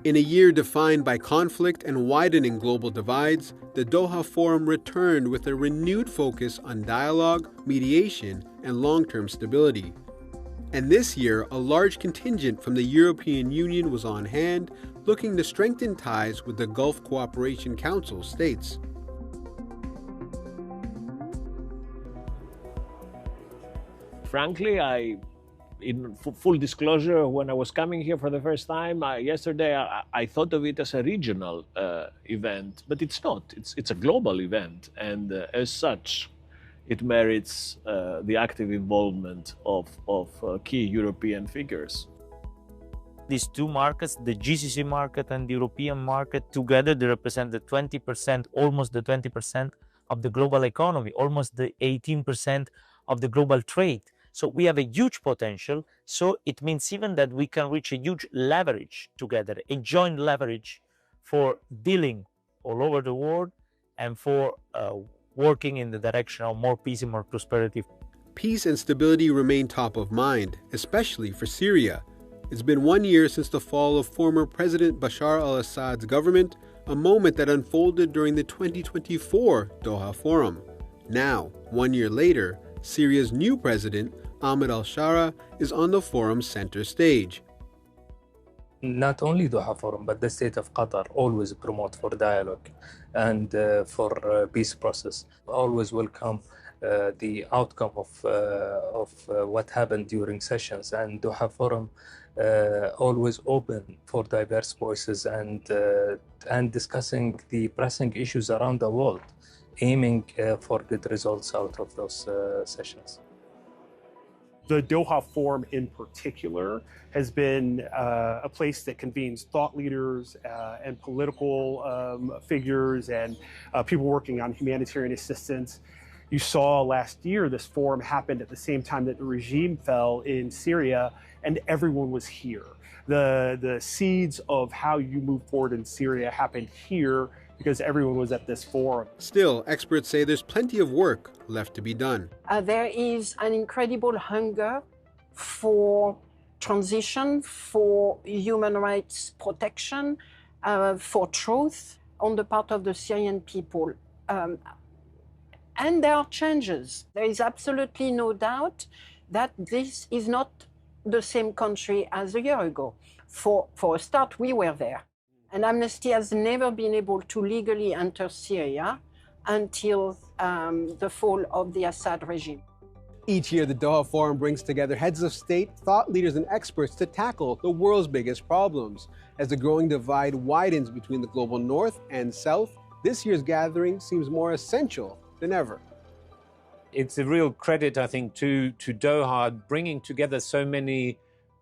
In a year defined by conflict and widening global divides, the Doha Forum returned with a renewed focus on dialogue, mediation, and long-term stability. And this year, a large contingent from the European Union was on hand, looking to strengthen ties with the Gulf Cooperation Council states. Frankly, in full disclosure, when I was coming here for the first time yesterday, I thought of it as a regional event, but it's not. It's a global event, and as such, it merits the active involvement of key European figures. These two markets, the GCC market and the European market, together they represent the 20%, almost the 20% of the global economy, almost the 18% of the global trade. So we have a huge potential. So it means even that we can reach a huge leverage together, a joint leverage for dealing all over the world and for working in the direction of more peace and more prosperity. Peace and stability remain top of mind, especially for Syria. It's been 1 year since the fall of former President Bashar al-Assad's government, a moment that unfolded during the 2024 Doha Forum. Now, 1 year later, Syria's new president, Ahmed al-Shara, is on the forum's center stage. Not only Doha Forum, but the state of Qatar always promote for dialogue and for peace process. Always welcome the outcome of what happened during sessions, and Doha Forum always open for diverse voices and discussing the pressing issues around the world, aiming for good results out of those sessions. The Doha Forum in particular has been a place that convenes thought leaders and political figures and people working on humanitarian assistance. You saw last year this forum happened at the same time that the regime fell in Syria, and everyone was here. The seeds of how you move forward in Syria happened here because everyone was at this forum. Still, experts say there's plenty of work left to be done. There is an incredible hunger for transition, for human rights protection, for truth on the part of the Syrian people. And there are changes. There is absolutely no doubt that this is not the same country as a year ago. For a start, we were there. And Amnesty has never been able to legally enter Syria until the fall of the Assad regime. Each year, the Doha Forum brings together heads of state, thought leaders, and experts to tackle the world's biggest problems. As the growing divide widens between the global north and south, this year's gathering seems more essential than ever. It's a real credit, I think, to Doha, bringing together so many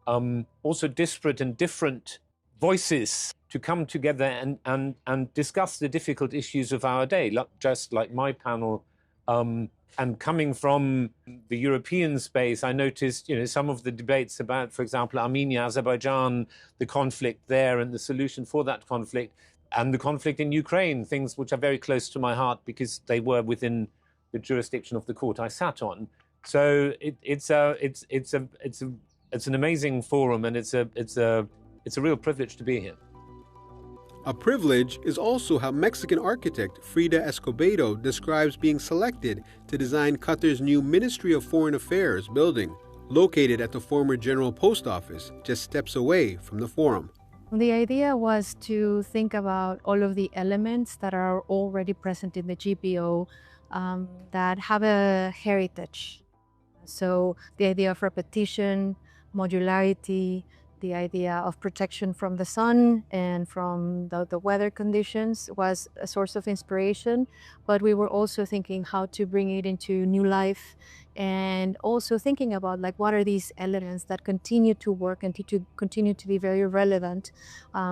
also disparate and different voices to come together and discuss the difficult issues of our day, just like my panel. And coming from the European space, I noticed, some of the debates about, for example, Armenia, Azerbaijan, the conflict there and the solution for that conflict, and the conflict in Ukraine, things which are very close to my heart because they were within the jurisdiction of the court I sat on. So it's an amazing forum, and it's a real privilege to be here. A privilege is also how Mexican architect Frida Escobedo describes being selected to design Qatar's new Ministry of Foreign Affairs building, located at the former General Post Office, just steps away from the forum. The idea was to think about all of the elements that are already present in the GPO that have a heritage. So the idea of repetition, modularity, the idea of protection from the sun and from the weather conditions was a source of inspiration, but we were also thinking how to bring it into new life, and also thinking about what are these elements that continue to work and to continue to be very relevant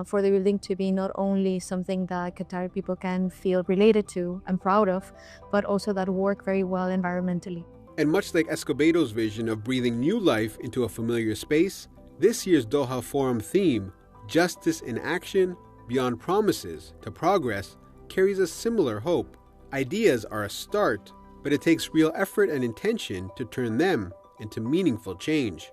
for the building to be not only something that Qatari people can feel related to and proud of, but also that work very well environmentally. And much like Escobedo's vision of breathing new life into a familiar space, this year's Doha Forum theme, Justice in Action, Beyond Promises to Progress, carries a similar hope. Ideas are a start, but it takes real effort and intention to turn them into meaningful change.